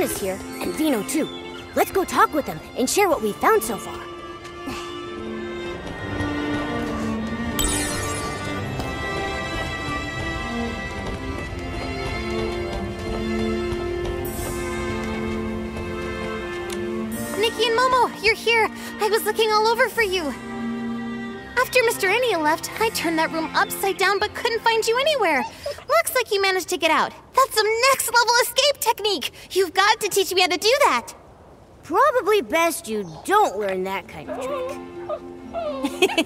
Renita's here, and Vino too. Let's go talk with them and share what we've found so far. Nikki and Momo, you're here! I was looking all over for you! After Mr. Enio left, I turned that room upside down but couldn't find you anywhere. Looks like you managed to get out. That's some next-level escape technique! You've got to teach me how to do that! Probably best you don't learn that kind of trick.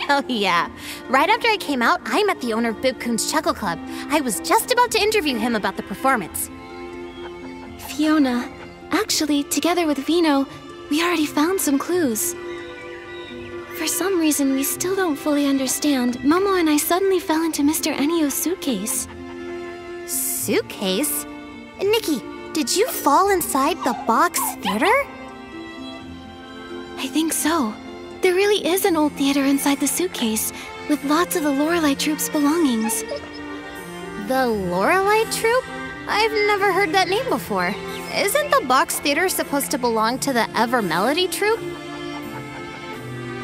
Oh yeah. Right after I came out, I met the owner of Bibcoon's Chuckle Club. I was just about to interview him about the performance. Fiona, actually, together with Vino, we already found some clues. For some reason we still don't fully understand, Momo and I suddenly fell into Mr. Enio's suitcase. Suitcase? Nikki, did you fall inside the box theater? I think so. There really is an old theater inside the suitcase, with lots of the Lorelei Troupe's belongings. The Lorelei Troupe? I've never heard that name before. Isn't the box theater supposed to belong to the Ever Melody Troupe?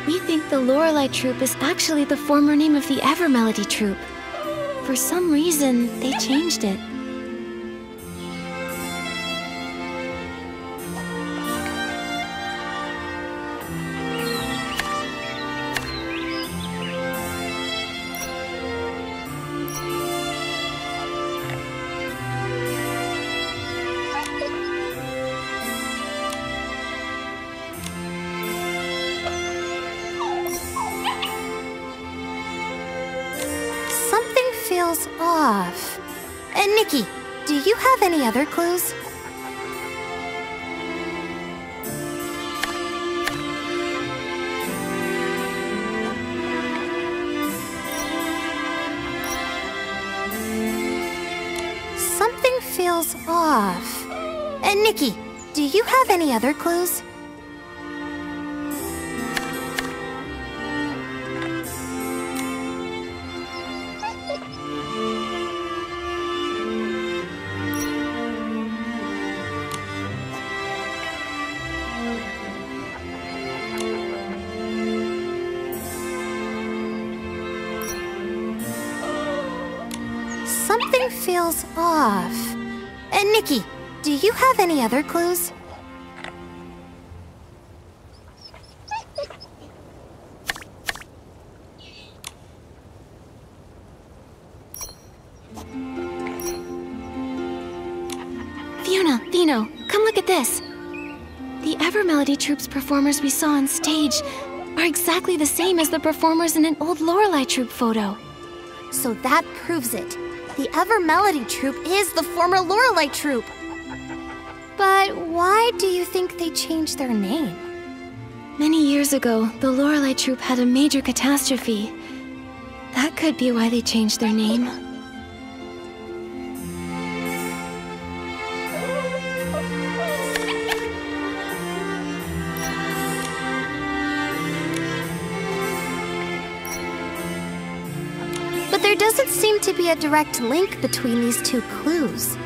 We think the Lorelei Troupe is actually the former name of the Ever Melody Troupe. For some reason, they changed it. Something feels off. Nikki, do you have any other clues? Something feels off. Nikki, do you have any other clues? Something feels off. Nikki, do you have any other clues? Fiona, Vino, come look at this. The Ever Melody Troupe's performers we saw on stage are exactly the same as the performers in an old Lorelei Troupe photo. So that proves it. The Ever Melody Troupe is the former Lorelei Troupe. But why do you think they changed their name? Many years ago, the Lorelei Troupe had a major catastrophe. That could be why they changed their name. But there doesn't seem to be a direct link between these two clues.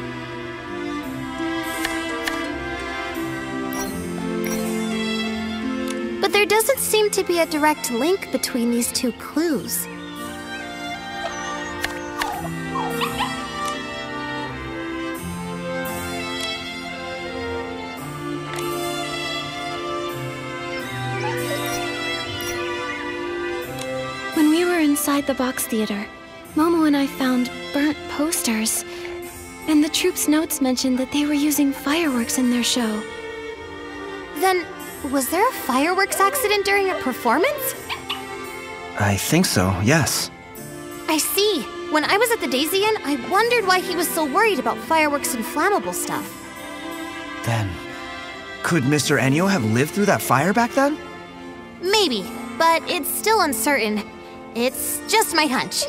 But there doesn't seem to be a direct link between these two clues. When we were inside the box theater, Momo and I found burnt posters, and the troupe's notes mentioned that they were using fireworks in their show. Then, was there a fireworks accident during a performance? I think so, yes. I see. When I was at the Daisy Inn, I wondered why he was so worried about fireworks and flammable stuff. Then, could Mr. Enio have lived through that fire back then? Maybe, but it's still uncertain. It's just my hunch.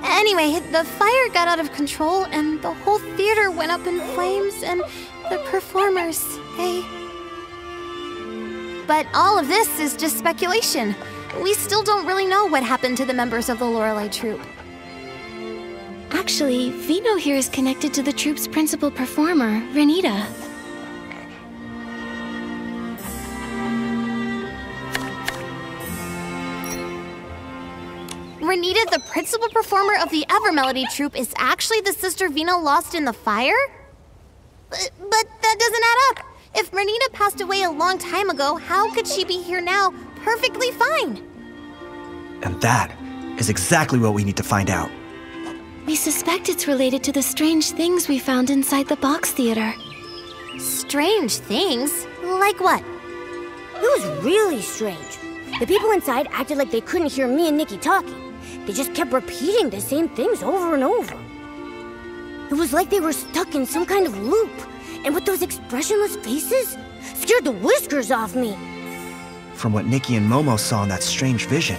Anyway, the fire got out of control and the whole theater went up in flames and the performers, they... But all of this is just speculation. We still don't really know what happened to the members of the Lorelei Troupe. Actually, Vino here is connected to the troupe's principal performer, Renita. Renita, the principal performer of the Evermelody troupe, is actually the sister Vino lost in the fire? But that doesn't add up. If Renita passed away a long time ago, how could she be here now, perfectly fine? And that is exactly what we need to find out. We suspect it's related to the strange things we found inside the box theater. Strange things? Like what? It was really strange. The people inside acted like they couldn't hear me and Nikki talking. They just kept repeating the same things over and over. It was like they were stuck in some kind of loop. And with those expressionless faces, scared the whiskers off me. From what Nikki and Momo saw in that strange vision,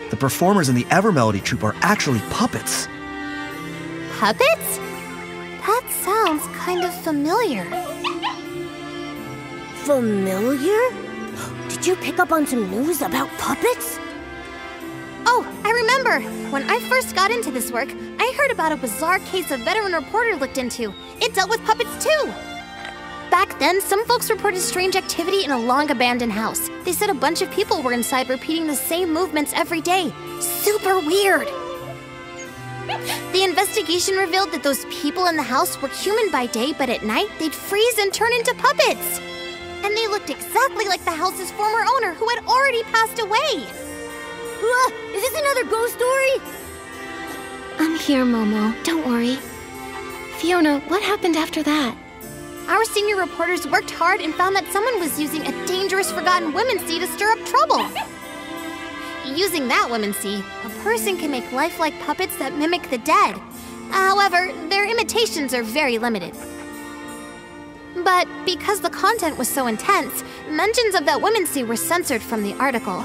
the performers in the Evermelody troupe are actually puppets. Puppets? That sounds kind of familiar. Familiar? Did you pick up on some news about puppets? Oh, I remember! When I first got into this work, I heard about a bizarre case a veteran reporter looked into. It dealt with puppets too! Back then, some folks reported strange activity in a long-abandoned house. They said a bunch of people were inside repeating the same movements every day. Super weird! The investigation revealed that those people in the house were human by day, but at night, they'd freeze and turn into puppets! And they looked exactly like the house's former owner, who had already passed away! Is this another ghost story? I'm here, Momo. Don't worry. Fiona, what happened after that? Our senior reporters worked hard and found that someone was using a dangerous forgotten womancy to stir up trouble. Using that womancy, a person can make lifelike puppets that mimic the dead. However, their imitations are very limited. But because the content was so intense, mentions of that womancy were censored from the article.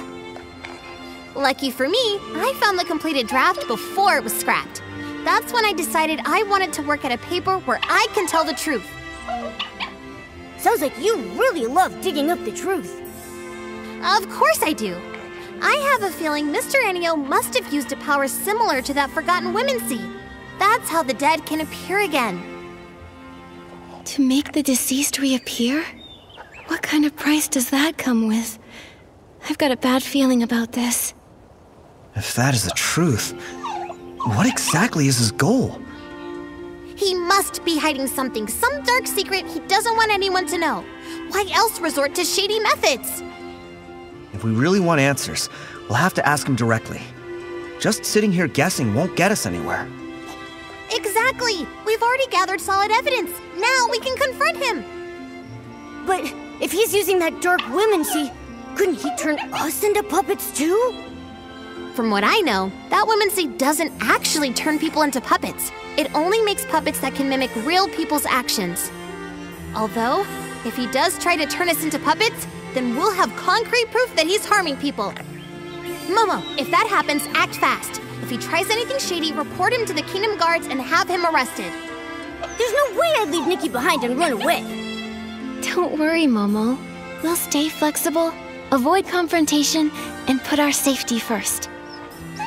Lucky for me, I found the completed draft before it was scrapped. That's when I decided I wanted to work at a paper where I can tell the truth. Sounds like you really love digging up the truth. Of course I do. I have a feeling Mr. Ennio must have used a power similar to that forgotten womancy. That's how the dead can appear again. To make the deceased reappear? What kind of price does that come with? I've got a bad feeling about this. If that is the truth, what exactly is his goal? He must be hiding something, some dark secret he doesn't want anyone to know. Why else resort to shady methods? If we really want answers, we'll have to ask him directly. Just sitting here guessing won't get us anywhere. Exactly! We've already gathered solid evidence. Now we can confront him! But if he's using that dark womancy, couldn't he turn us into puppets too? From what I know, that womancy doesn't actually turn people into puppets. It only makes puppets that can mimic real people's actions. Although, if he does try to turn us into puppets, then we'll have concrete proof that he's harming people. Momo, if that happens, act fast. If he tries anything shady, report him to the Kingdom Guards and have him arrested. There's no way I'd leave Nikki behind and run away. Don't worry, Momo. We'll stay flexible, avoid confrontation, and put our safety first.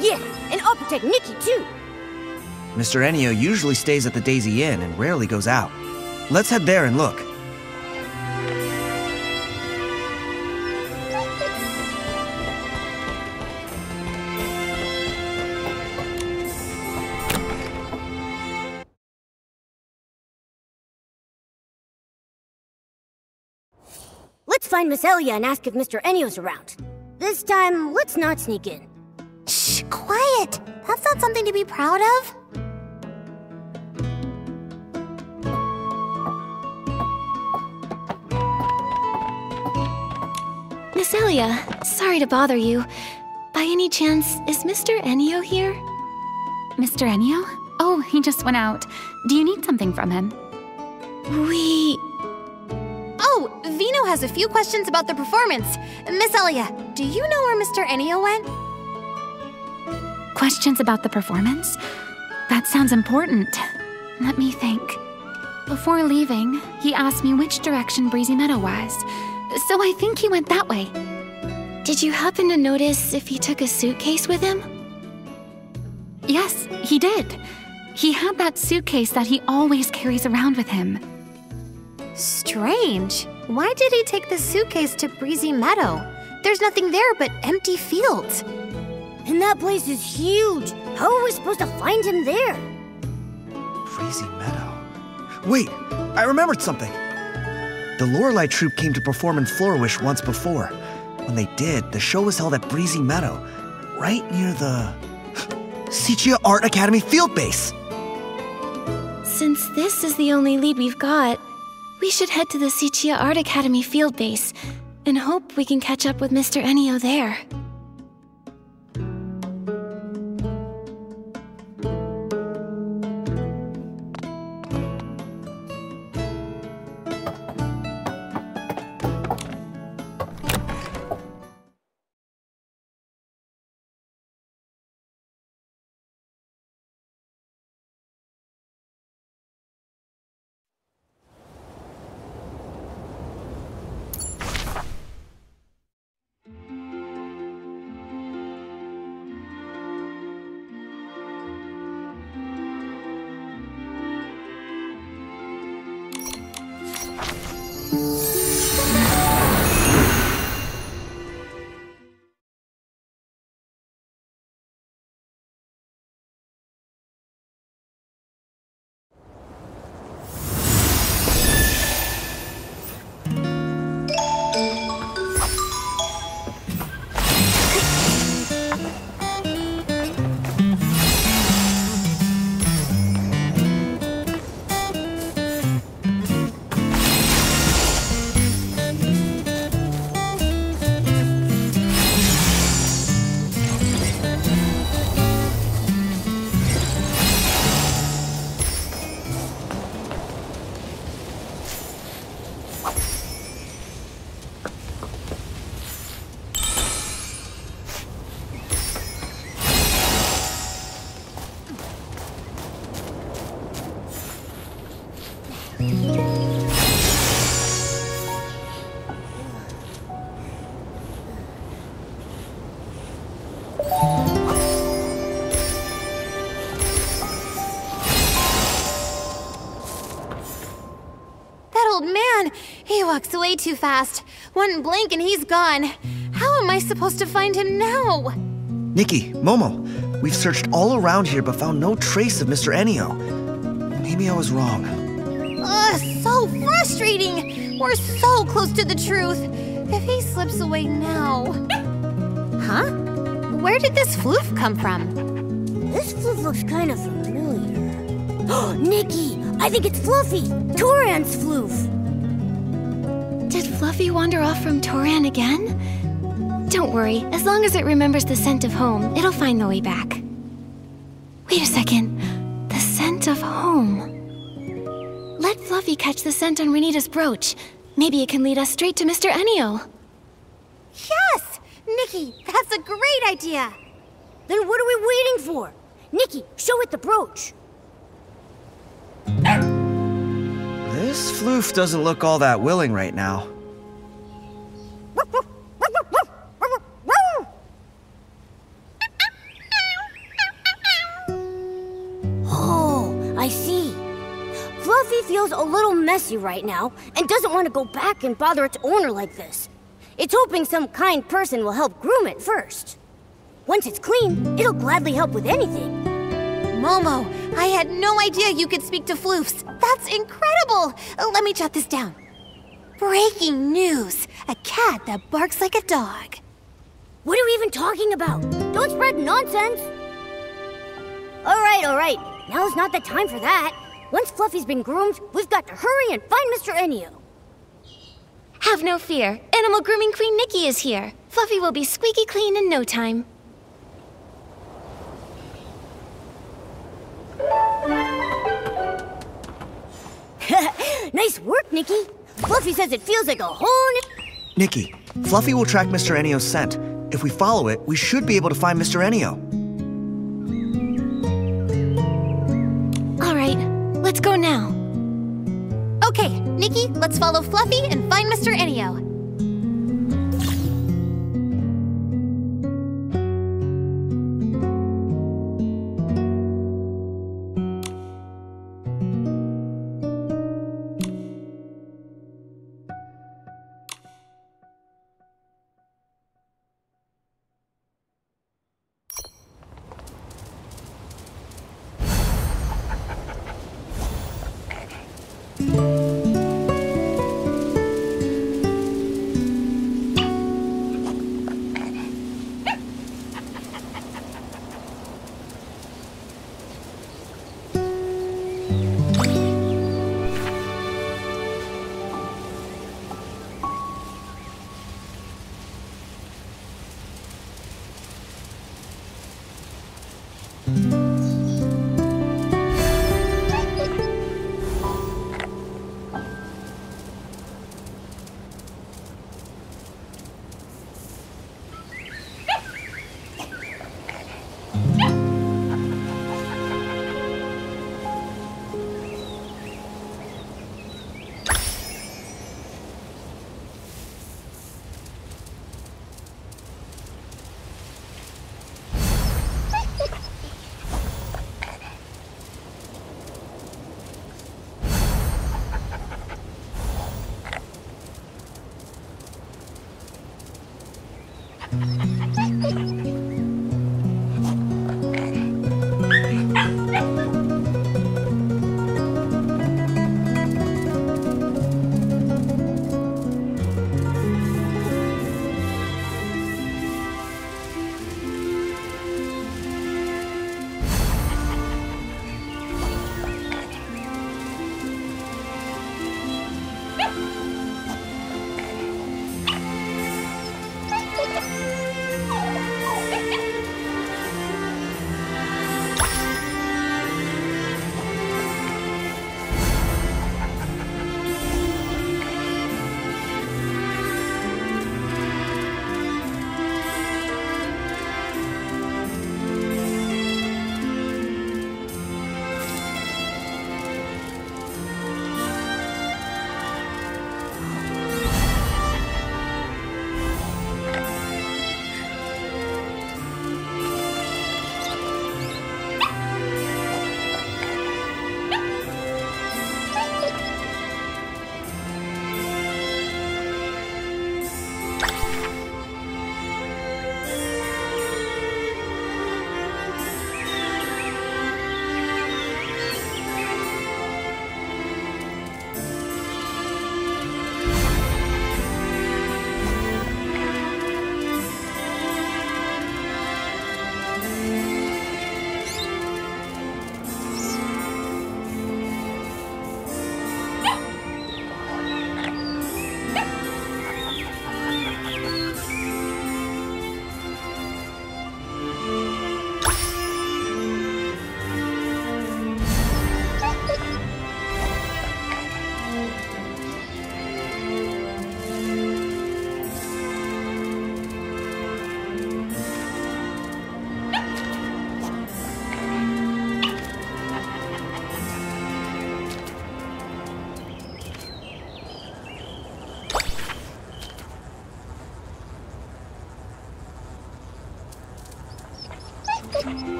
Yeah, and I'll protect Nikki too. Mr. Ennio usually stays at the Daisy Inn and rarely goes out. Let's head there and look. Let's find Miss Elia and ask if Mr. Ennio's around. This time, let's not sneak in. Shh, quiet! That's not something to be proud of. Miss Elia, sorry to bother you. By any chance, is Mr. Ennio here? Mr. Ennio? Oh, he just went out. Do you need something from him? Oh, Vino has a few questions about the performance. Miss Elia, do you know where Mr. Ennio went? Questions about the performance? That sounds important. Let me think. Before leaving, he asked me which direction Breezy Meadow was. So I think he went that way. Did you happen to notice if he took a suitcase with him? Yes, he did. He had that suitcase that he always carries around with him. Strange. Why did he take the suitcase to Breezy Meadow? There's nothing there but empty fields. And that place is huge. How are we supposed to find him there? Breezy Meadow. Wait, I remembered something. The Lorelei troupe came to perform in Flourish once before. When they did, the show was held at Breezy Meadow, right near the Sichia Art Academy field base. Since this is the only lead we've got, we should head to the Sichia Art Academy field base and hope we can catch up with Mr. Ennio there. He walks away too fast. One blink and he's gone. How am I supposed to find him now? Nikki, Momo, we've searched all around here but found no trace of Mr. Ennio. Maybe I was wrong. Ugh, so frustrating! We're so close to the truth. If he slips away now... Huh? Where did this floof come from? This floof looks kind of familiar. Nikki, I think it's Fluffy, Toran's floof. Did Fluffy wander off from Toran again? Don't worry, as long as it remembers the scent of home, it'll find the way back. Wait a second. The scent of home. Let Fluffy catch the scent on Renita's brooch. Maybe it can lead us straight to Mr. Ennio. Yes! Nikki, that's a great idea! Then what are we waiting for? Nikki, show it the brooch. This floof doesn't look all that willing right now. Oh, I see. Fluffy feels a little messy right now and doesn't want to go back and bother its owner like this. It's hoping some kind person will help groom it first. Once it's clean, it'll gladly help with anything. Momo, I had no idea you could speak to floofs. That's incredible! Let me jot this down. Breaking news! A cat that barks like a dog. What are we even talking about? Don't spread nonsense! All right. Now's not the time for that. Once Fluffy's been groomed, we've got to hurry and find Mr. Ennio. Have no fear. Animal Grooming Queen Nikki is here. Fluffy will be squeaky clean in no time. Nice work, Nikki. Fluffy says it feels like a whole new... Nikki, Fluffy will track Mr. Ennio's scent. If we follow it, we should be able to find Mr. Ennio. All right, let's go now. Okay, Nikki, let's follow Fluffy and find Mr. Ennio.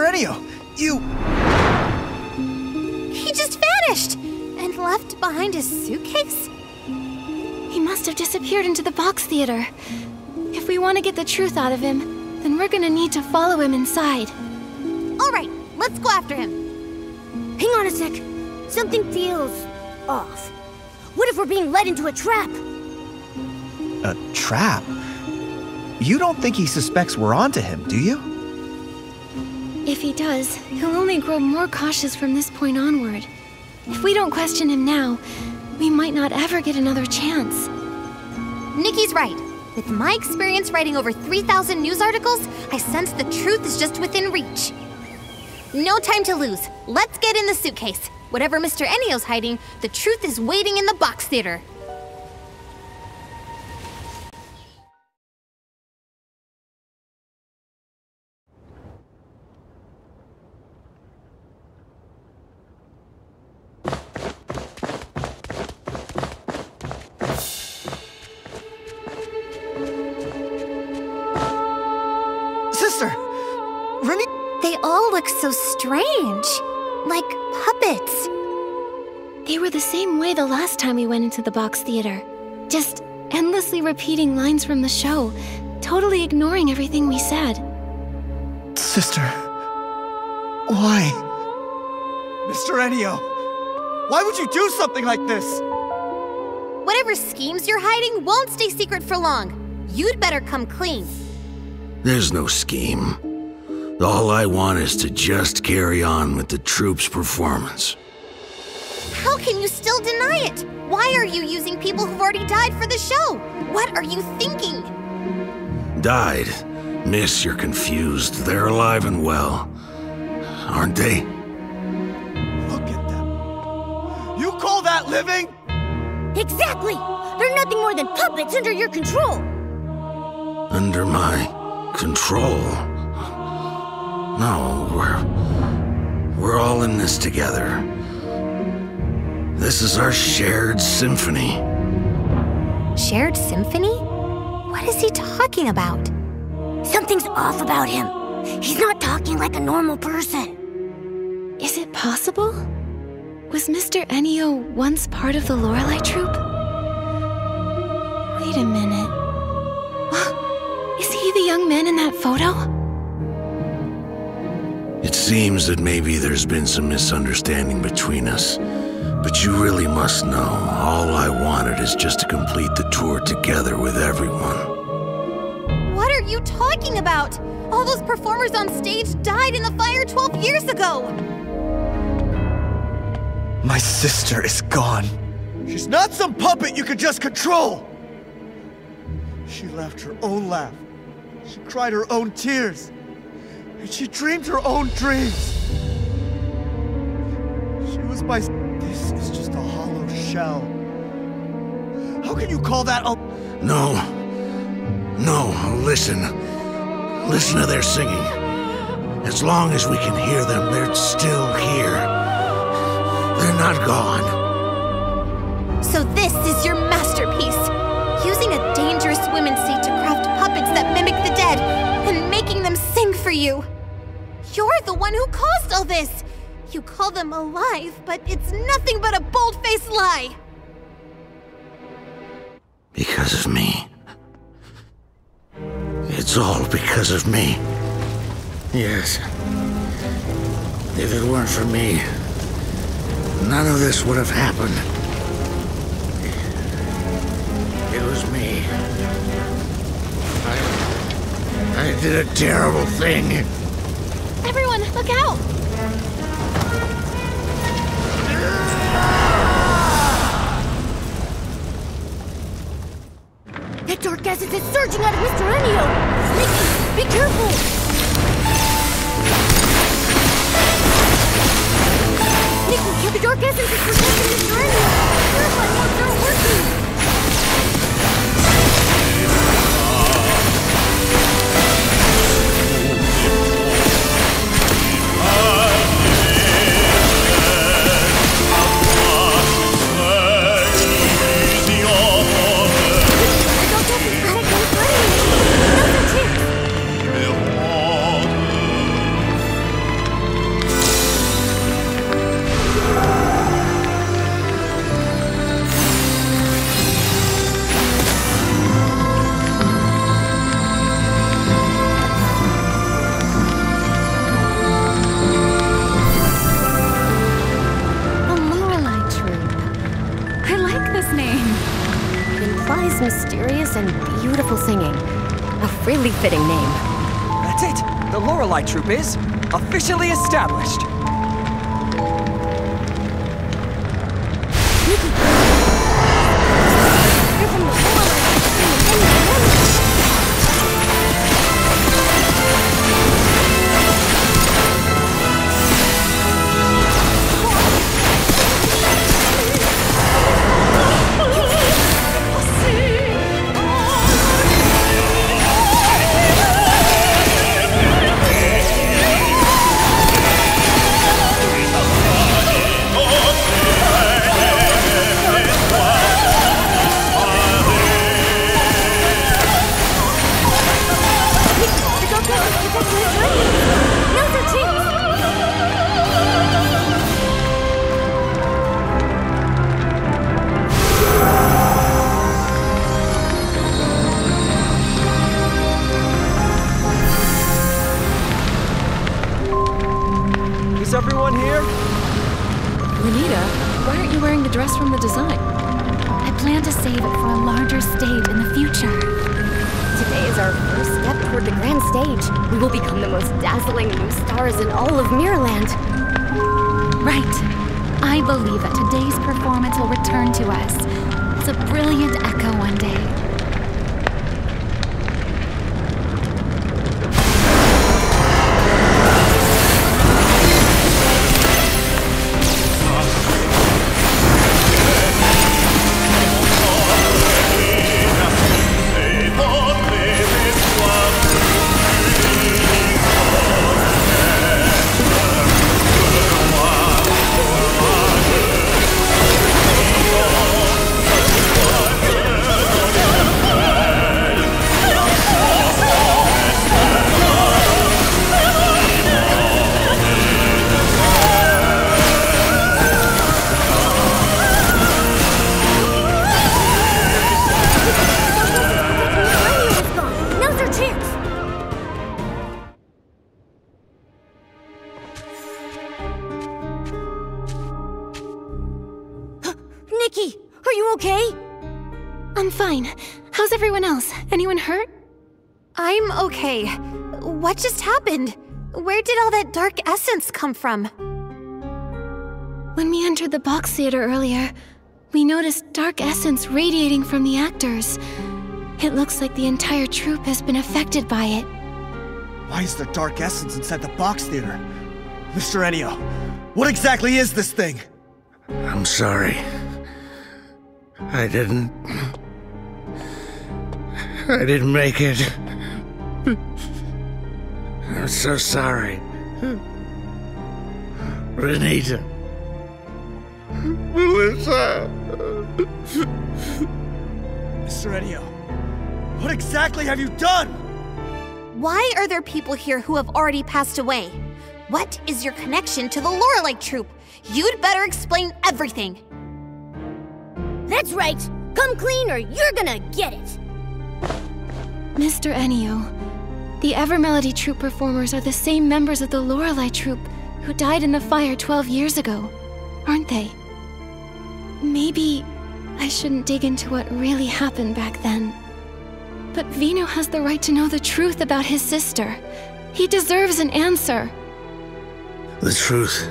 Mr. Enio, you... He just vanished! And left behind his suitcase? He must have disappeared into the box theater. If we want to get the truth out of him, then we're gonna need to follow him inside. Alright, let's go after him. Hang on a sec. Something feels off. What if we're being led into a trap? A trap? You don't think he suspects we're onto him, do you? If he does, he'll only grow more cautious from this point onward. If we don't question him now, we might not ever get another chance. Nikki's right. With my experience writing over 3,000 news articles, I sense the truth is just within reach. No time to lose. Let's get in the suitcase. Whatever Mr. Enio's hiding, the truth is waiting in the box theater. Sister! Remy... They all look so strange. Like puppets. They were the same way the last time we went into the box theater. Just endlessly repeating lines from the show, totally ignoring everything we said. Sister... Why? Mr. Enio! Why would you do something like this? Whatever schemes you're hiding won't stay secret for long. You'd better come clean. There's no scheme. All I want is to just carry on with the troupe's performance. How can you still deny it? Why are you using people who've already died for the show? What are you thinking? Died? Miss, you're confused. They're alive and well. Aren't they? Look at them. You call that living? Exactly! They're nothing more than puppets under your control! Under my control? No, we're all in this together. This is our shared symphony. Shared symphony? What is he talking about? Something's off about him. He's not talking like a normal person. Is it possible? Was Mr. Enio once part of the Lorelei troupe? Wait a minute. Is he the young man in that photo? It seems that maybe there's been some misunderstanding between us. But you really must know, all I wanted is just to complete the tour together with everyone. What are you talking about? All those performers on stage died in the fire 12 years ago! My sister is gone. She's not some puppet you could just control! She left her own laugh. She cried her own tears. And she dreamed her own dreams. She was my... This is just a hollow shell. How can you call that a... No, listen. Listen to their singing. As long as we can hear them, they're still here. They're not gone. So this is your masterpiece. Using a dangerous women's seat to craft puppets that mimic the dead and making them sing for you. You're the one who caused all this. You call them alive, but it's nothing but a bold-faced lie. Because of me. It's all because of me. Yes. If it weren't for me, none of this would have happened. It was me. I did a terrible thing. Everyone, look out! That dark essence is surging out of Mr. Enio! Nikki, be careful! Nikki, the dark essence is protecting Mr. Enio! Purifying what's not working! name? It implies mysterious and beautiful singing. A really fitting name. That's it! The Lorelei Troupe is officially established! Nikki! You're from the Lorelei. Is everyone here? Renita, why aren't you wearing the dress from the design? I plan to save it for a larger stage in the future. Today is our first step toward the grand stage. We will become the most dazzling new stars in all of Mirrorland. Right. I believe that today's performance will return to us as a brilliant echo one day. Nikki, are you okay? I'm fine. How's everyone else? Anyone hurt? I'm okay. What just happened? Where did all that dark essence come from? When we entered the box theater earlier, we noticed dark essence radiating from the actors. It looks like the entire troupe has been affected by it. Why is there dark essence inside the box theater? Mr. Ennio, what exactly is this thing? I'm sorry. I didn't make it. I'm so sorry. Renita. Melissa. Mr. Ennio, what exactly have you done? Why are there people here who have already passed away? What is your connection to the Lorelei Troupe? You'd better explain everything. That's right. Come clean or you're gonna get it. Mr. Ennio, the Evermelody Troupe performers are the same members of the Lorelei Troupe who died in the fire 12 years ago, aren't they? Maybe I shouldn't dig into what really happened back then. But Vino has the right to know the truth about his sister. He deserves an answer. The truth?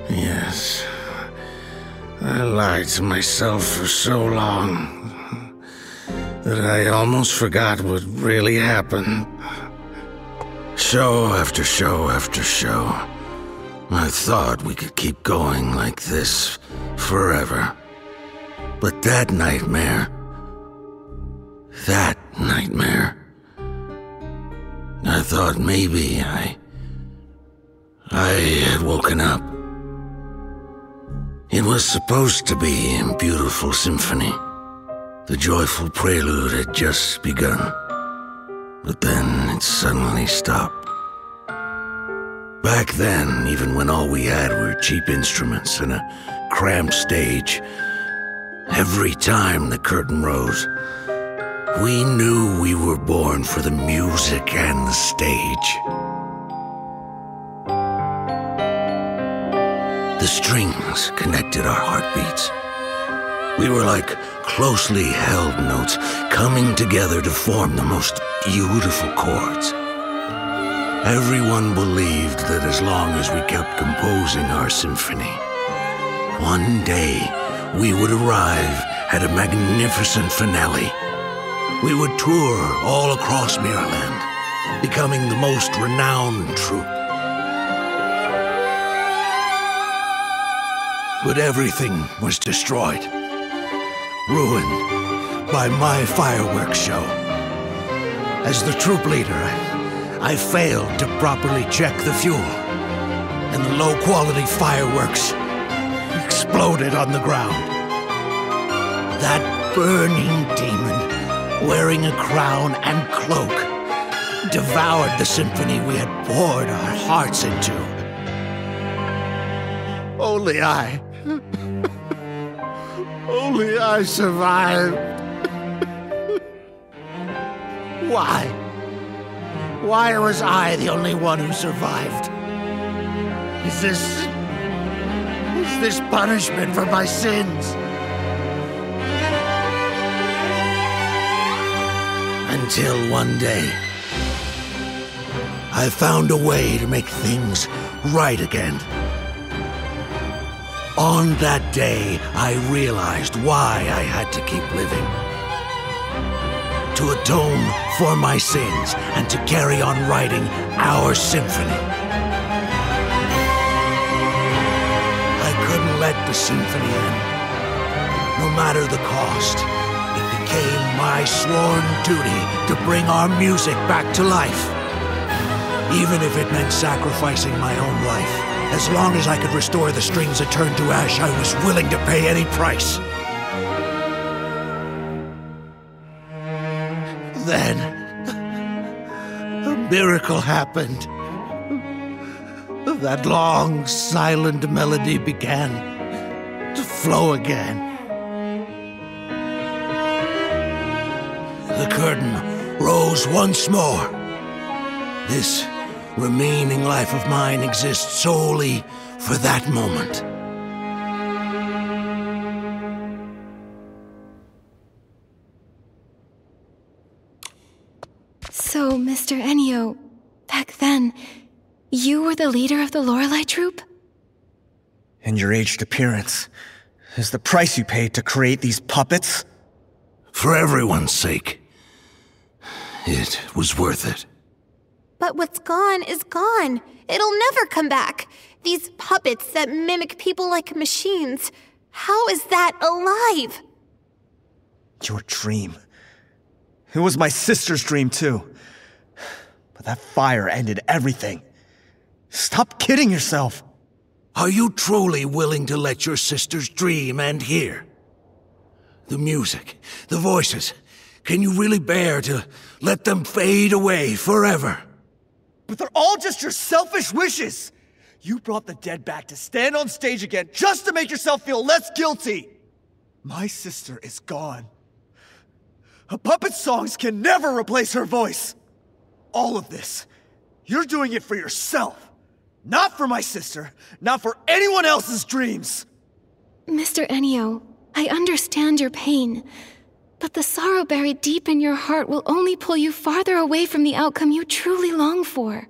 Yes. I lied to myself for so long that I almost forgot what really happened. Show after show after show, I thought we could keep going like this forever. But that nightmare, I thought maybe I had woken up. It was supposed to be a beautiful symphony. The joyful prelude had just begun. But then it suddenly stopped. Back then, even when all we had were cheap instruments and a cramped stage, every time the curtain rose, we knew we were born for the music and the stage. The strings connected our heartbeats. We were like closely held notes coming together to form the most beautiful chords. Everyone believed that as long as we kept composing our symphony, one day we would arrive at a magnificent finale. We would tour all across Mirrorland, becoming the most renowned troupe. But everything was destroyed, ruined by my fireworks show. As the troop leader, I failed to properly check the fuel, and the low-quality fireworks exploded on the ground. That burning demon, wearing a crown and cloak, devoured the symphony we had poured our hearts into. Only I survived. Why? Why was I the only one who survived? Is this punishment for my sins? Until one day, I found a way to make things right again. On that day, I realized why I had to keep living. To atone for my sins and to carry on writing our symphony. I couldn't let the symphony end, no matter the cost. It became my sworn duty to bring our music back to life. Even if it meant sacrificing my own life. As long as I could restore the strings that turned to ash, I was willing to pay any price. Then, a miracle happened. That long, silent melody began to flow again. The curtain rose once more. This remaining life of mine exists solely for that moment. So, Mr. Ennio, back then, you were the leader of the Lorelei troupe? And your aged appearance is the price you paid to create these puppets? For everyone's sake, it was worth it. But what's gone is gone. It'll never come back. These puppets that mimic people like machines. How is that alive? Your dream. It was my sister's dream, too. But that fire ended everything. Stop kidding yourself. Are you truly willing to let your sister's dream end here? The music, the voices, can you really bear to let them fade away forever? But they're all just your selfish wishes! You brought the dead back to stand on stage again just to make yourself feel less guilty! My sister is gone. A puppet's songs can never replace her voice! All of this, you're doing it for yourself! Not for my sister, not for anyone else's dreams! Mr. Ennio, I understand your pain, but the sorrow buried deep in your heart will only pull you farther away from the outcome you truly long for.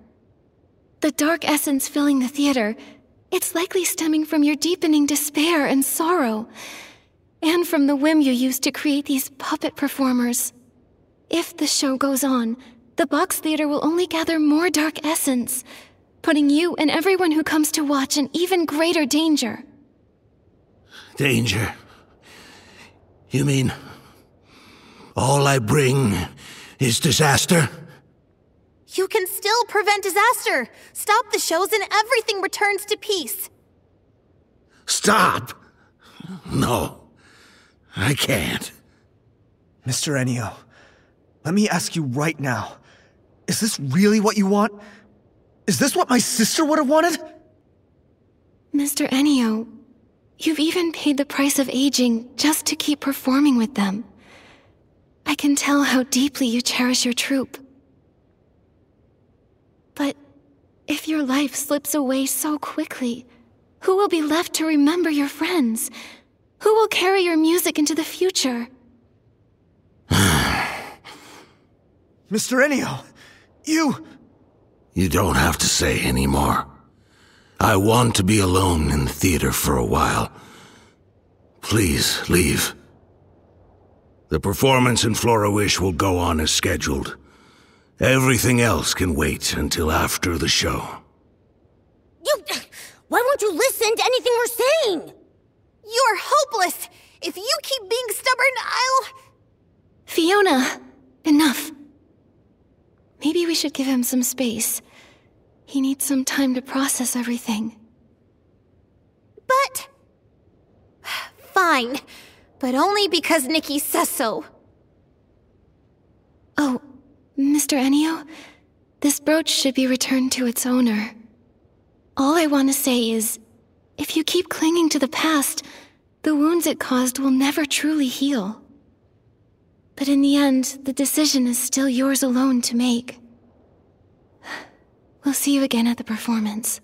The dark essence filling the theater, it's likely stemming from your deepening despair and sorrow, and from the whim you used to create these puppet performers. If the show goes on, the box theater will only gather more dark essence, putting you and everyone who comes to watch in even greater danger. Danger? You mean all I bring is disaster? You can still prevent disaster. Stop the shows and everything returns to peace. Stop? No, I can't. Mr. Ennio, let me ask you right now. Is this really what you want? Is this what my sister would have wanted? Mr. Ennio, you've even paid the price of aging just to keep performing with them. I can tell how deeply you cherish your troupe. But if your life slips away so quickly, who will be left to remember your friends? Who will carry your music into the future? Mr. Ennio, you... You don't have to say anymore. I want to be alone in the theater for a while. Please, leave. The performance in Flourish will go on as scheduled. Everything else can wait until after the show. Why won't you listen to anything we're saying? You're hopeless! If you keep being stubborn, I'll... Fiona, enough. Maybe we should give him some space. He needs some time to process everything. But... Fine. But only because Nikki says so. Oh, Mr. Ennio, this brooch should be returned to its owner. All I want to say is, if you keep clinging to the past, the wounds it caused will never truly heal. But in the end, the decision is still yours alone to make. We'll see you again at the performance.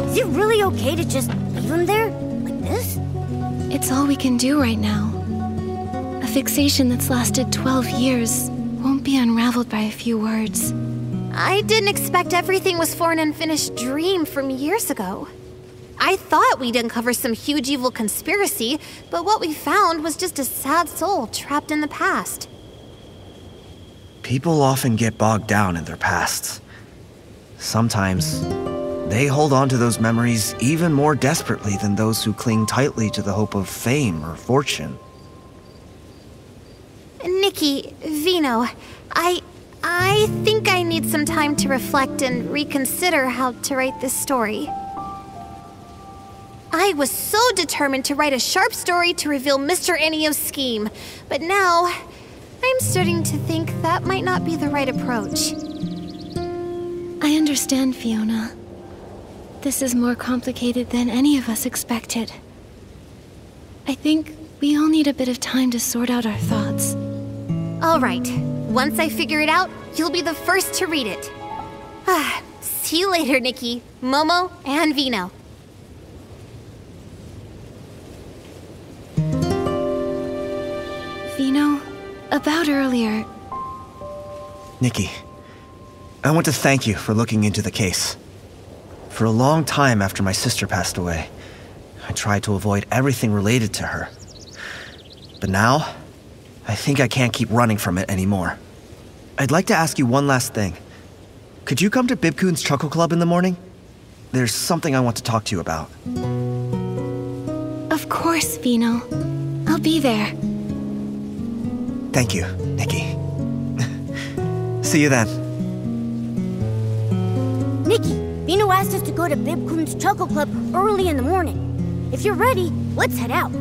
Is it really okay to just leave him there? Like this? It's all we can do right now. A fixation that's lasted 12 years won't be unraveled by a few words. I didn't expect everything was for an unfinished dream from years ago. I thought we'd uncover some huge evil conspiracy, but what we found was just a sad soul trapped in the past. People often get bogged down in their pasts. Sometimes, they hold on to those memories even more desperately than those who cling tightly to the hope of fame or fortune. Nikki, Vino, I think I need some time to reflect and reconsider how to write this story. I was so determined to write a sharp story to reveal Mr. Ennio's scheme, but now I'm starting to think that might not be the right approach. I understand, Fiona. This is more complicated than any of us expected. I think we all need a bit of time to sort out our thoughts. All right. Once I figure it out, you'll be the first to read it. See you later, Nikki, Momo, and Vino. Vino, about earlier... Nikki, I want to thank you for looking into the case. For a long time after my sister passed away, I tried to avoid everything related to her. But now, I think I can't keep running from it anymore. I'd like to ask you one last thing. Could you come to Bibcoon's Chuckle Club in the morning? There's something I want to talk to you about. Of course, Vino. I'll be there. Thank you, Nikki. See you then. Nikki, Vino asked us to go to Bibcoon's Chuckle Club early in the morning. If you're ready, let's head out.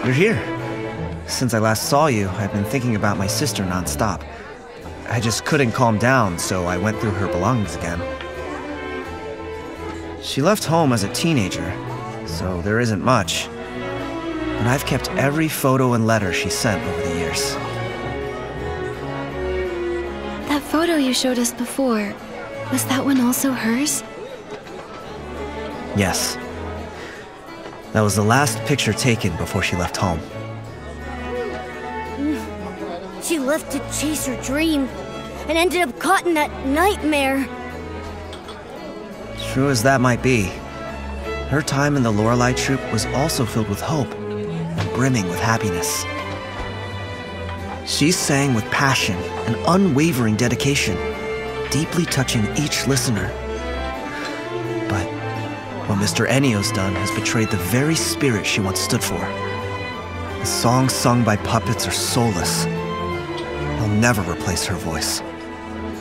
you're here. Since I last saw you, I've been thinking about my sister nonstop. I just couldn't calm down, so I went through her belongings again. She left home as a teenager, so there isn't much. But I've kept every photo and letter she sent over the years. That photo you showed us before, was that one also hers? Yes. That was the last picture taken before she left home. She left to chase her dream, and ended up caught in that nightmare. True as that might be, her time in the Lorelei troupe was also filled with hope and brimming with happiness. She sang with passion and unwavering dedication, deeply touching each listener. But what Mr. Ennio's done has betrayed the very spirit she once stood for. The songs sung by puppets are soulless. They'll never replace her voice.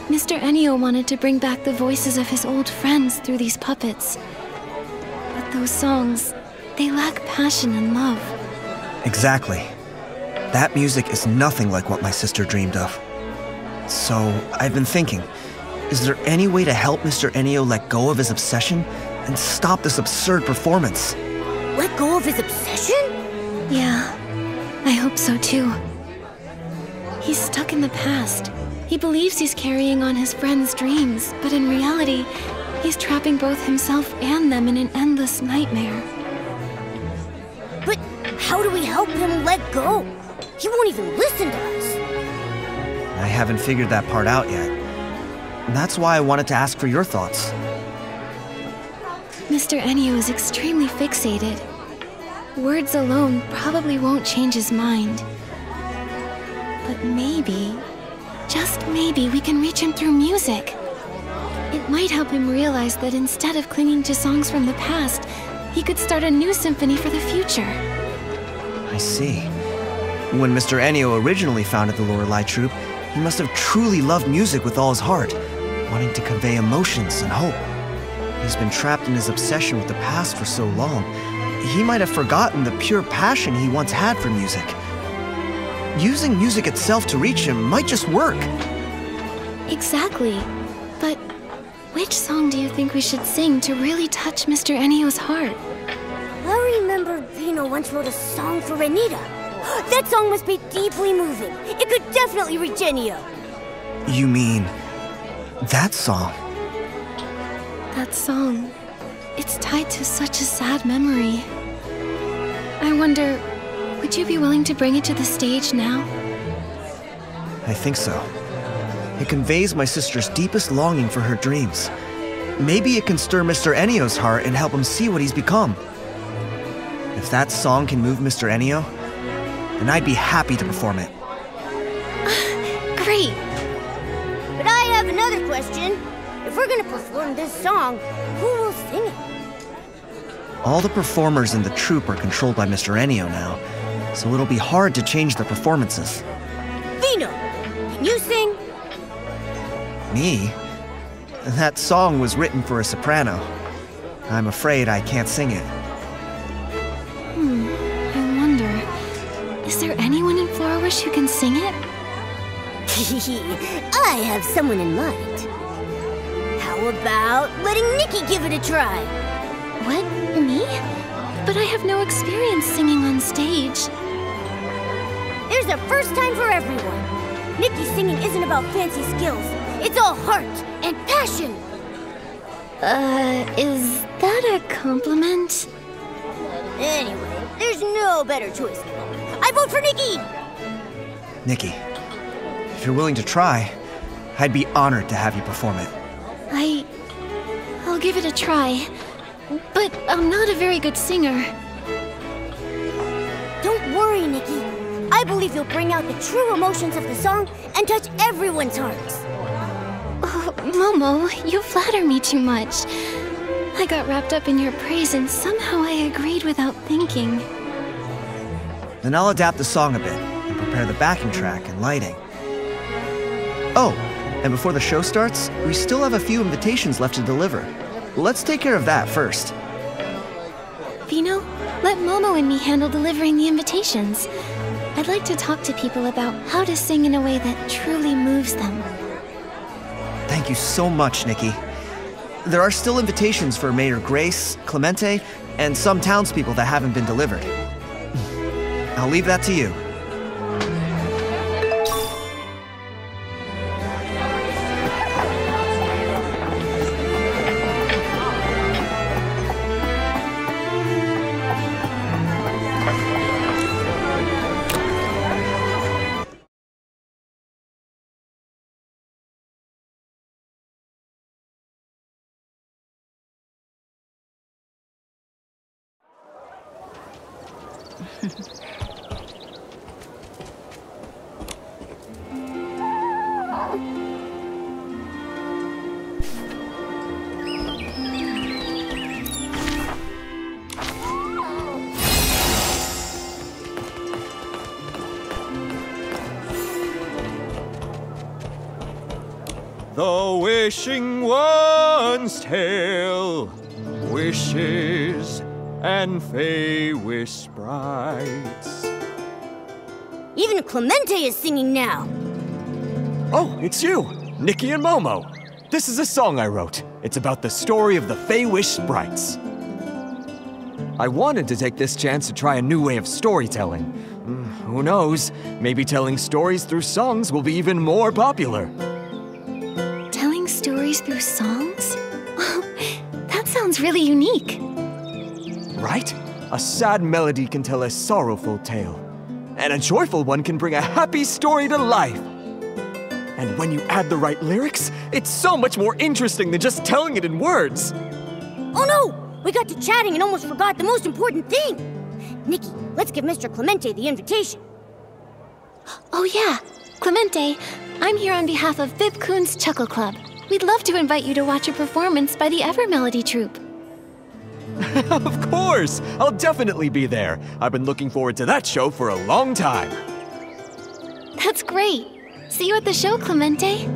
Mr. Ennio wanted to bring back the voices of his old friends through these puppets. But those songs, they lack passion and love. Exactly. That music is nothing like what my sister dreamed of. So, I've been thinking, is there any way to help Mr. Ennio let go of his obsession and stop this absurd performance? Let go of his obsession? Yeah, I hope so too. He's stuck in the past. He believes he's carrying on his friends' dreams, but in reality, he's trapping both himself and them in an endless nightmare. But how do we help him let go? He won't even listen to us. I haven't figured that part out yet. And that's why I wanted to ask for your thoughts. Mr. Ennio is extremely fixated. Words alone probably won't change his mind. But maybe, just maybe, we can reach him through music. It might help him realize that instead of clinging to songs from the past, he could start a new symphony for the future. I see. When Mr. Ennio originally founded the Lorelei troupe, he must have truly loved music with all his heart, wanting to convey emotions and hope. He's been trapped in his obsession with the past for so long, he might have forgotten the pure passion he once had for music. Using music itself to reach him might just work. Exactly. But which song do you think we should sing to really touch Mr. Ennio's heart? I remember Vino once wrote a song for Renita. That song must be deeply moving. It could definitely reach Ennio. You mean that song? That song. It's tied to such a sad memory. I wonder, would you be willing to bring it to the stage now? I think so. It conveys my sister's deepest longing for her dreams. Maybe it can stir Mr. Ennio's heart and help him see what he's become. If that song can move Mr. Ennio, then I'd be happy to perform it. Great! But I have another question. If we're gonna perform this song, who will sing it? All the performers in the troupe are controlled by Mr. Ennio now, so it'll be hard to change their performances. Vino, can you sing? Me? That song was written for a soprano. I'm afraid I can't sing it. I wonder, is there anyone in Florawish who can sing it? I have someone in mind. How about letting Nikki give it a try? What? Me? But I have no experience singing on stage. There's a first time for everyone. Nikki's singing isn't about fancy skills. It's all heart and passion. Is that a compliment? Anyway, there's no better choice now. I vote for Nikki! Nikki, if you're willing to try, I'd be honored to have you perform it. I'll give it a try. But I'm not a very good singer. Don't worry, Nikki. I believe you'll bring out the true emotions of the song and touch everyone's hearts. Oh, Momo, you flatter me too much. I got wrapped up in your praise and somehow I agreed without thinking. Then I'll adapt the song a bit and prepare the backing track and lighting. Oh, and before the show starts, we still have a few invitations left to deliver. Let's take care of that first. Vino, let Momo and me handle delivering the invitations. I'd like to talk to people about how to sing in a way that truly moves them. Thank you so much, Nikki. There are still invitations for Mayor Grace, Clemente, and some townspeople that haven't been delivered. I'll leave that to you. The wishing one's tale, wishes and fey-wish sprites. Even Clemente is singing now. Oh, it's you, Nikki and Momo. This is a song I wrote. It's about the story of the fey-wish sprites. I wanted to take this chance to try a new way of storytelling. Who knows? Maybe telling stories through songs will be even more popular. Stories through songs? That sounds really unique. Right? A sad melody can tell a sorrowful tale, and a joyful one can bring a happy story to life. And when you add the right lyrics, it's so much more interesting than just telling it in words. Oh no! We got to chatting and almost forgot the most important thing. Nikki, let's give Mr. Clemente the invitation. Oh yeah, Clemente, I'm here on behalf of Bib Kun's Chuckle Club. We'd love to invite you to watch a performance by the Ever Melody Troupe. Of course! I'll definitely be there. I've been looking forward to that show for a long time. That's great. See you at the show, Clemente.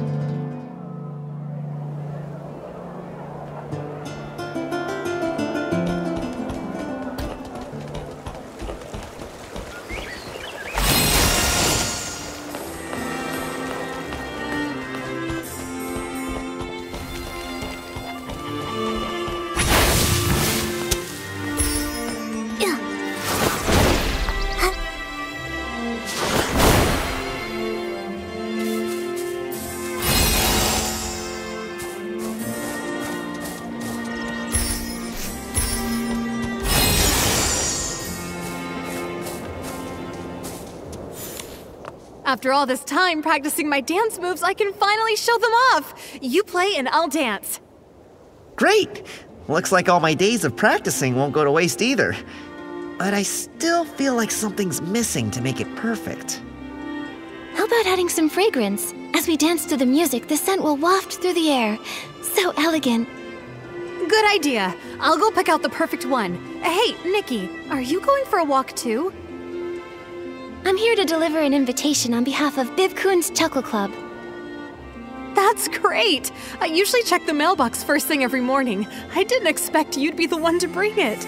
After all this time practicing my dance moves, I can finally show them off! You play and I'll dance. Great! Looks like all my days of practicing won't go to waste either. But I still feel like something's missing to make it perfect. How about adding some fragrance? As we dance to the music, the scent will waft through the air. So elegant. Good idea. I'll go pick out the perfect one. Hey, Nikki, are you going for a walk too? I'm here to deliver an invitation on behalf of Bib Kun's Chuckle Club. That's great! I usually check the mailbox first thing every morning. I didn't expect you'd be the one to bring it.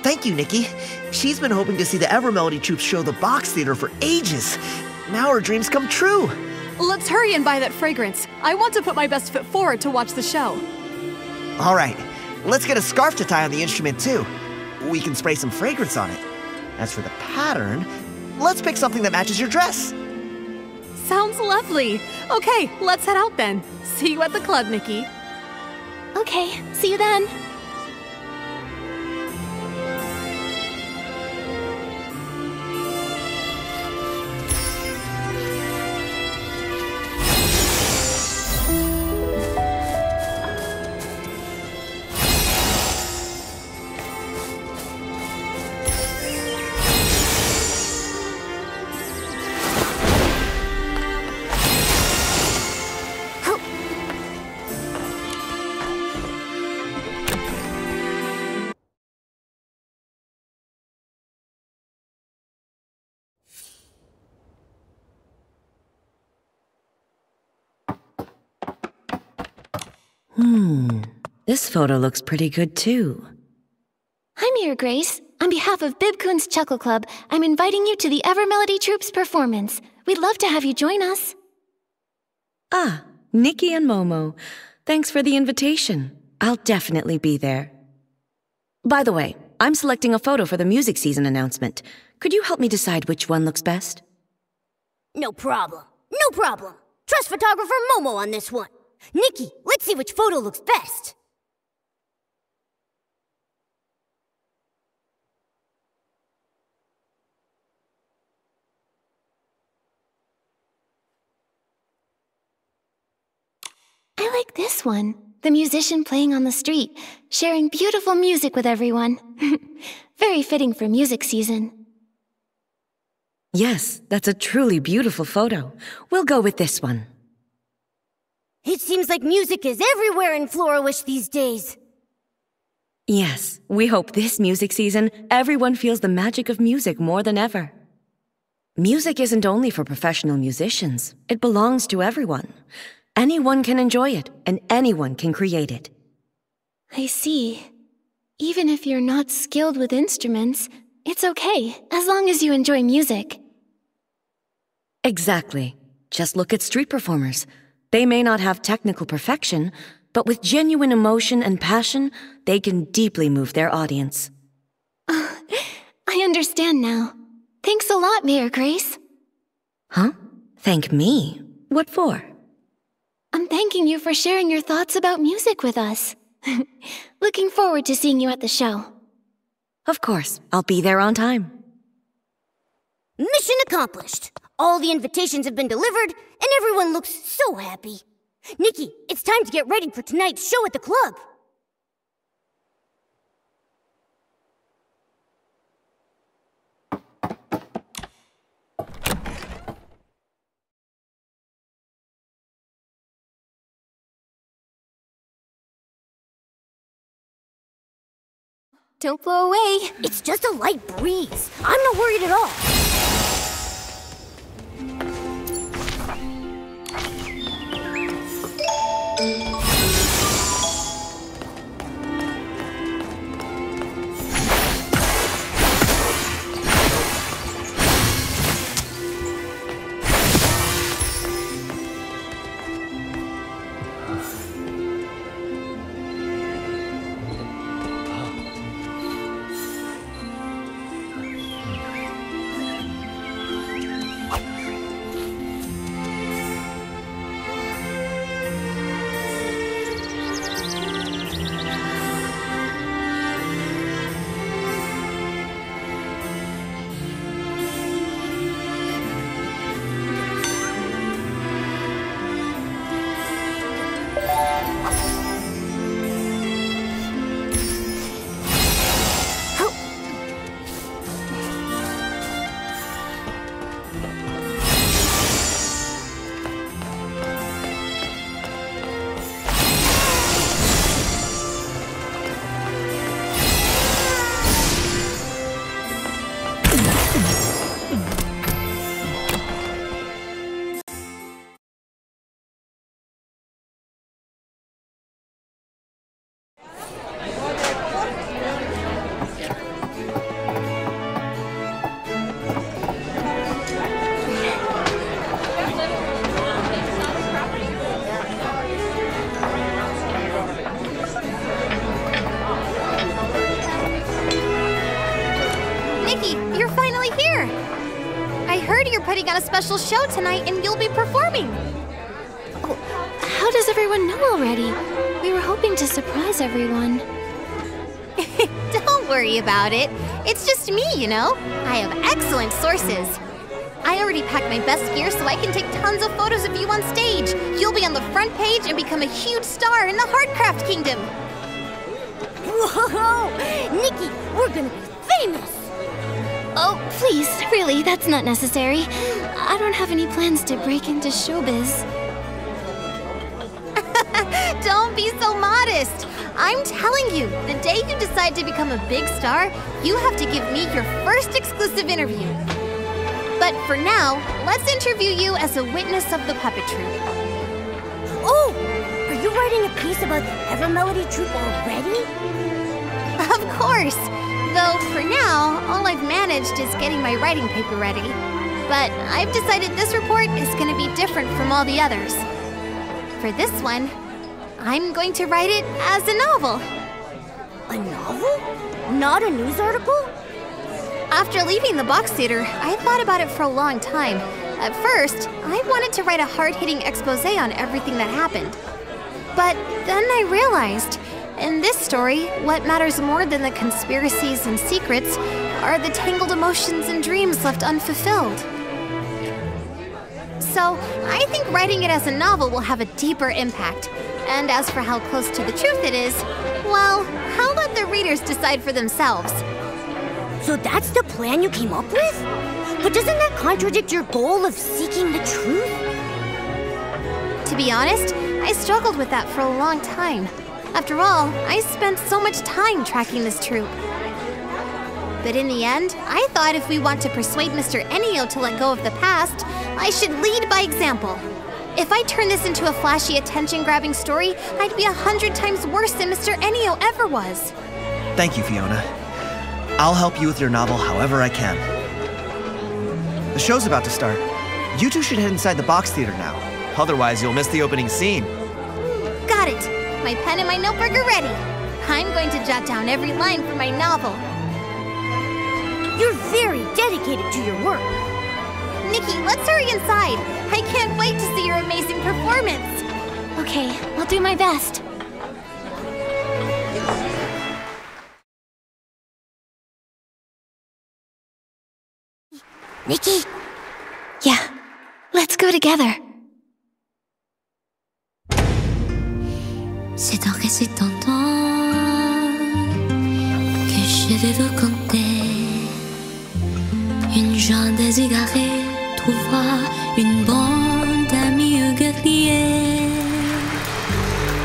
Thank you, Nikki. She's been hoping to see the Ever Melody Troupe show the Box Theater for ages. Now her dreams come true. Let's hurry and buy that fragrance. I want to put my best foot forward to watch the show. All right, let's get a scarf to tie on the instrument too. We can spray some fragrance on it. As for the pattern, let's pick something that matches your dress. Sounds lovely. Okay, let's head out then. See you at the club, Nikki. Okay, see you then. This photo looks pretty good too. I'm Mirror Grace. On behalf of Bibcoon's Chuckle Club, I'm inviting you to the Evermelody Troupe's performance. We'd love to have you join us. Ah, Nikki and Momo. Thanks for the invitation. I'll definitely be there. By the way, I'm selecting a photo for the music season announcement. Could you help me decide which one looks best? No problem. No problem. Trust photographer Momo on this one. Nikki, let's see which photo looks best. I like this one. The musician playing on the street, sharing beautiful music with everyone. Very fitting for music season. Yes, that's a truly beautiful photo. We'll go with this one. It seems like music is everywhere in Florawish these days. Yes, we hope this music season everyone feels the magic of music more than ever. Music isn't only for professional musicians. It belongs to everyone. Anyone can enjoy it, and anyone can create it. I see. Even if you're not skilled with instruments, it's okay, as long as you enjoy music. Exactly. Just look at street performers. They may not have technical perfection, but with genuine emotion and passion, they can deeply move their audience. I understand now. Thanks a lot, Mayor Grace. Huh? Thank me? What for? I'm thanking you for sharing your thoughts about music with us. Looking forward to seeing you at the show. Of course, I'll be there on time. Mission accomplished. All the invitations have been delivered, and everyone looks so happy. Nikki, it's time to get ready for tonight's show at the club. Don't blow away. It's just a light breeze. I'm not worried at all. Putting on a special show tonight, and you'll be performing. Oh, how does everyone know already? We were hoping to surprise everyone. Don't worry about it. It's just me, you know. I have excellent sources. I already packed my best gear so I can take tons of photos of you on stage. You'll be on the front page and become a huge star in the Heartcraft Kingdom. Whoa! Nikki, we're gonna be famous! Oh, please, really, that's not necessary. I don't have any plans to break into showbiz. Don't be so modest. I'm telling you, the day you decide to become a big star, you have to give me your first exclusive interview. But for now, let's interview you as a witness of the puppet troupe. Oh! Are you writing a piece about the Evermelody troupe already? Of course! Though for now, all I've managed is getting my writing paper ready. But I've decided this report is going to be different from all the others. For this one, I'm going to write it as a novel. A novel? Not a news article? After leaving the box theater, I thought about it for a long time. At first, I wanted to write a hard-hitting expose on everything that happened. But then I realized, in this story, what matters more than the conspiracies and secrets are the tangled emotions and dreams left unfulfilled. So, I think writing it as a novel will have a deeper impact. And as for how close to the truth it is, well, I'll let the readers decide for themselves. So that's the plan you came up with? But doesn't that contradict your goal of seeking the truth? To be honest, I struggled with that for a long time. After all, I spent so much time tracking this troupe. But in the end, I thought if we want to persuade Mr. Enio to let go of the past, I should lead by example. If I turn this into a flashy, attention-grabbing story, I'd be 100 times worse than Mr. Enio ever was. Thank you, Fiona. I'll help you with your novel however I can. The show's about to start. You two should head inside the box theater now. Otherwise, you'll miss the opening scene. Got it. My pen and my notebook are ready. I'm going to jot down every line for my novel. You're very dedicated to your work. Nikki, let's hurry inside. I can't wait to see your amazing performance. Okay, I'll do my best. Nikki? Yeah, let's go together. C'est en récitant que je vais vous conter. Une jeune déségarée trouvera une bande d'amis guerriers.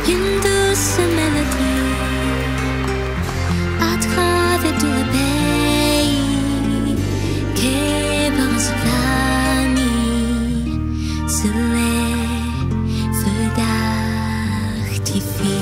Une douce mélodie à travers tout le pays qui pense l'ami sous les feux d'artifice.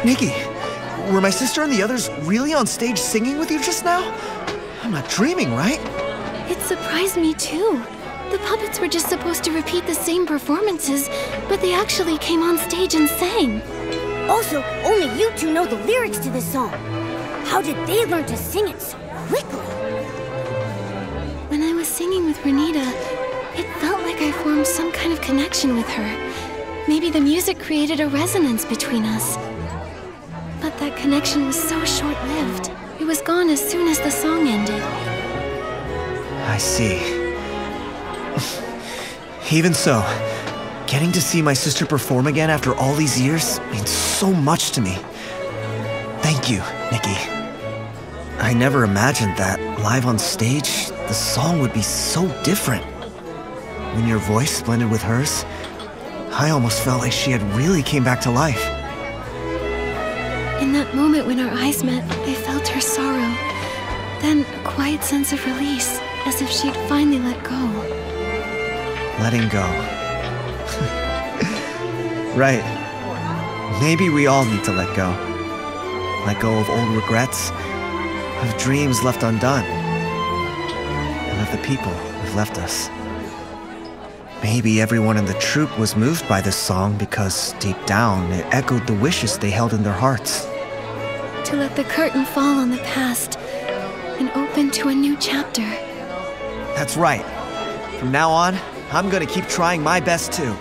Nikki, were my sister and the others really on stage singing with you just now? I'm not dreaming, right? It surprised me too. The puppets were just supposed to repeat the same performances, but they actually came on stage and sang. Also, only you two know the lyrics to this song. How did they learn to sing it so quickly? When I was singing with Renita, it felt like I formed some kind of connection with her. Maybe the music created a resonance between us. But that connection was so short-lived. It was gone as soon as the song ended. I see. Even so, getting to see my sister perform again after all these years means so much to me. Thank you, Nikki. I never imagined that, live on stage, the song would be so different. When your voice blended with hers, I almost felt like she had really came back to life. In that moment when our eyes met, I felt her sorrow. Then a quiet sense of release, as if she'd finally let go. Letting go. Right. Maybe we all need to let go. Let go of old regrets, of dreams left undone, and of the people who've left us. Maybe everyone in the troupe was moved by this song because, deep down, it echoed the wishes they held in their hearts. To let the curtain fall on the past and open to a new chapter. That's right. From now on, I'm gonna keep trying my best too.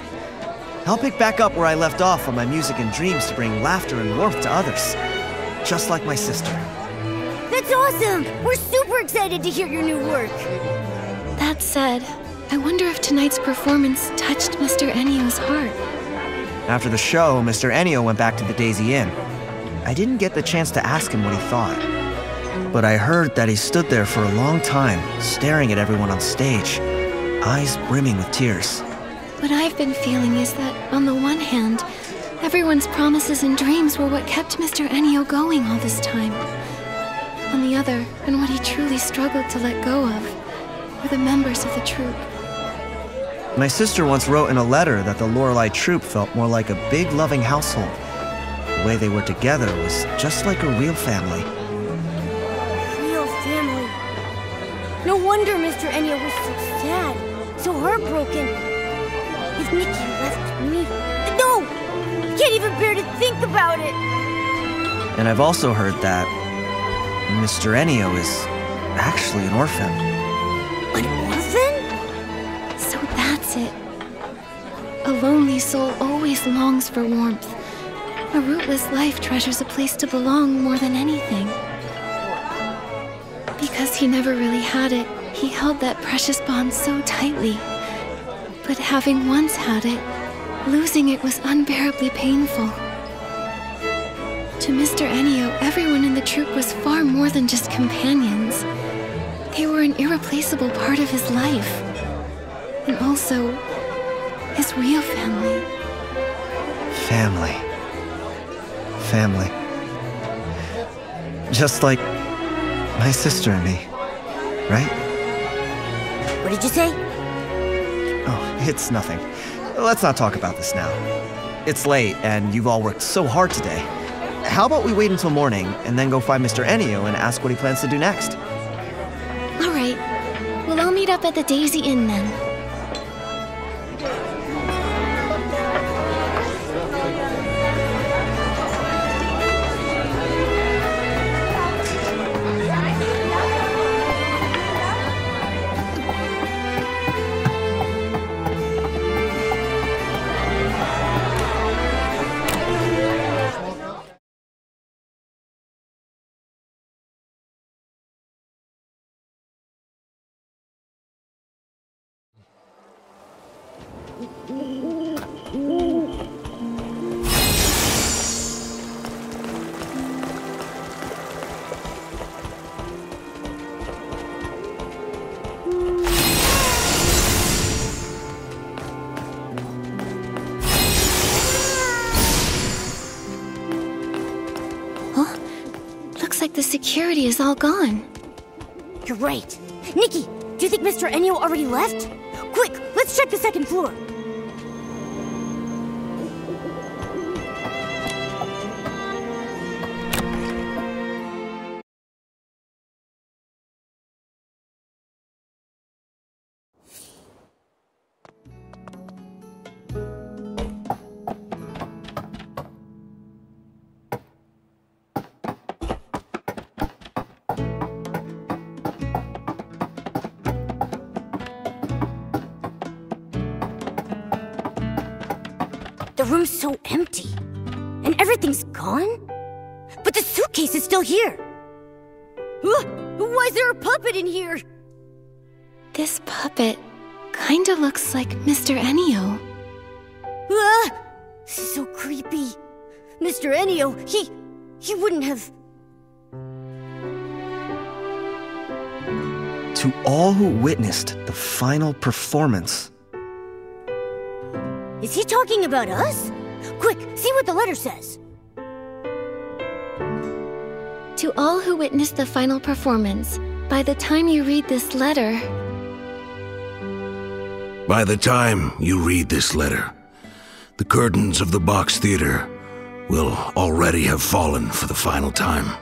I'll pick back up where I left off on my music and dreams to bring laughter and warmth to others. Just like my sister. That's awesome! We're super excited to hear your new work. That said, I wonder if tonight's performance touched Mr. Ennio's heart. After the show, Mr. Ennio went back to the Daisy Inn. I didn't get the chance to ask him what he thought. But I heard that he stood there for a long time, staring at everyone on stage, eyes brimming with tears. What I've been feeling is that, on the one hand, everyone's promises and dreams were what kept Mr. Ennio going all this time. On the other, and what he truly struggled to let go of, were the members of the troupe. My sister once wrote in a letter that the Lorelei troupe felt more like a big, loving household. The way they were together was just like a real family. Real family. No wonder Mr. Ennio was so sad, so heartbroken. If Nikki left me... No! I can't even bear to think about it! And I've also heard that Mr. Ennio is actually an orphan. An orphan? So that's it. A lonely soul always longs for warmth. A rootless life treasures a place to belong more than anything. Because he never really had it, he held that precious bond so tightly. But having once had it, losing it was unbearably painful. To Mr. Ennio, everyone in the troupe was far more than just companions. They were an irreplaceable part of his life. And also, his real family. Family. Family. Just like my sister and me, right? What did you say? Oh, it's nothing. Let's not talk about this now. It's late, and you've all worked so hard today. How about we wait until morning, and then go find Mr. Ennio and ask what he plans to do next? All right. Well, I'll meet up at the Daisy Inn then. Looks like the security is all gone. You're right. Nikki, do you think Mr. Ennio already left? Quick, let's check the second floor. The room's so empty. And everything's gone? But the suitcase is still here. Why is there a puppet in here? This puppet kinda looks like Mr. Ennio. This is so creepy. Mr. Ennio, he wouldn't have... To all who witnessed the final performance. Is he talking about us? Quick, see what the letter says. To all who witnessed the final performance, by the time you read this letter... By the time you read this letter, the curtains of the Box Theater will already have fallen for the final time.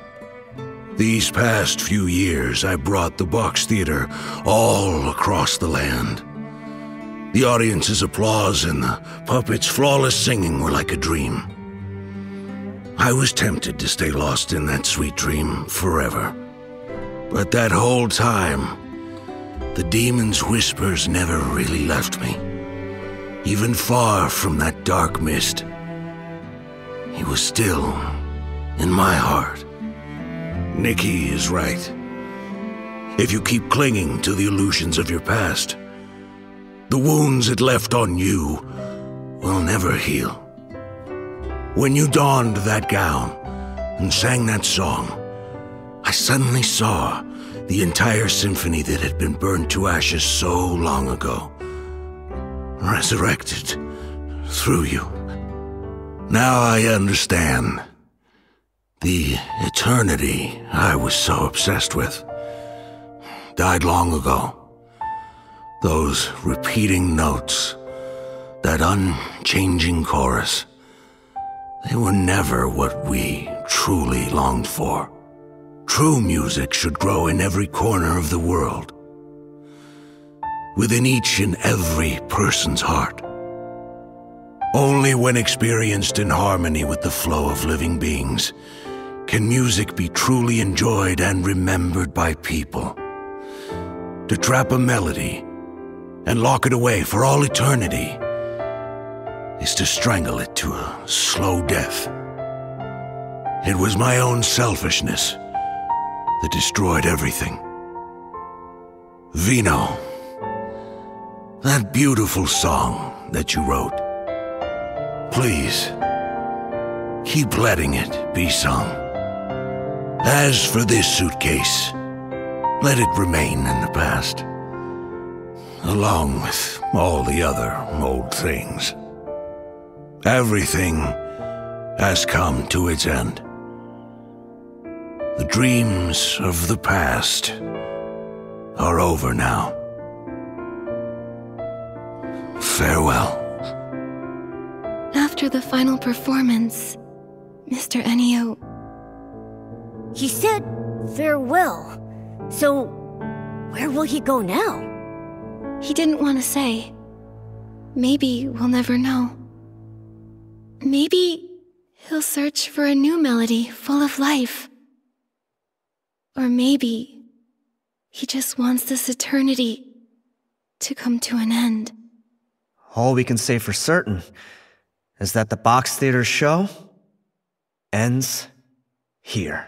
These past few years, I brought the Box Theater all across the land. The audience's applause and the puppets' flawless singing were like a dream. I was tempted to stay lost in that sweet dream forever. But that whole time, the demon's whispers never really left me. Even far from that dark mist, he was still in my heart. Nikki is right. If you keep clinging to the illusions of your past, the wounds it left on you will never heal. When you donned that gown and sang that song, I suddenly saw the entire symphony that had been burned to ashes so long ago, resurrected through you. Now I understand. The eternity I was so obsessed with died long ago. Those repeating notes, that unchanging chorus, they were never what we truly longed for. True music should grow in every corner of the world, within each and every person's heart. Only when experienced in harmony with the flow of living beings can music be truly enjoyed and remembered by people. To trap a melody and lock it away for all eternity is to strangle it to a slow death. It was my own selfishness that destroyed everything. Vino, that beautiful song that you wrote, please, keep letting it be sung. As for this suitcase, let it remain in the past, along with all the other old things. Everything has come to its end. The dreams of the past are over now. Farewell. After the final performance, Mr. Ennio... He said farewell. So, where will he go now? He didn't want to say. Maybe we'll never know. Maybe he'll search for a new melody full of life. Or maybe he just wants this eternity to come to an end. All we can say for certain is that the Box Theater show ends here.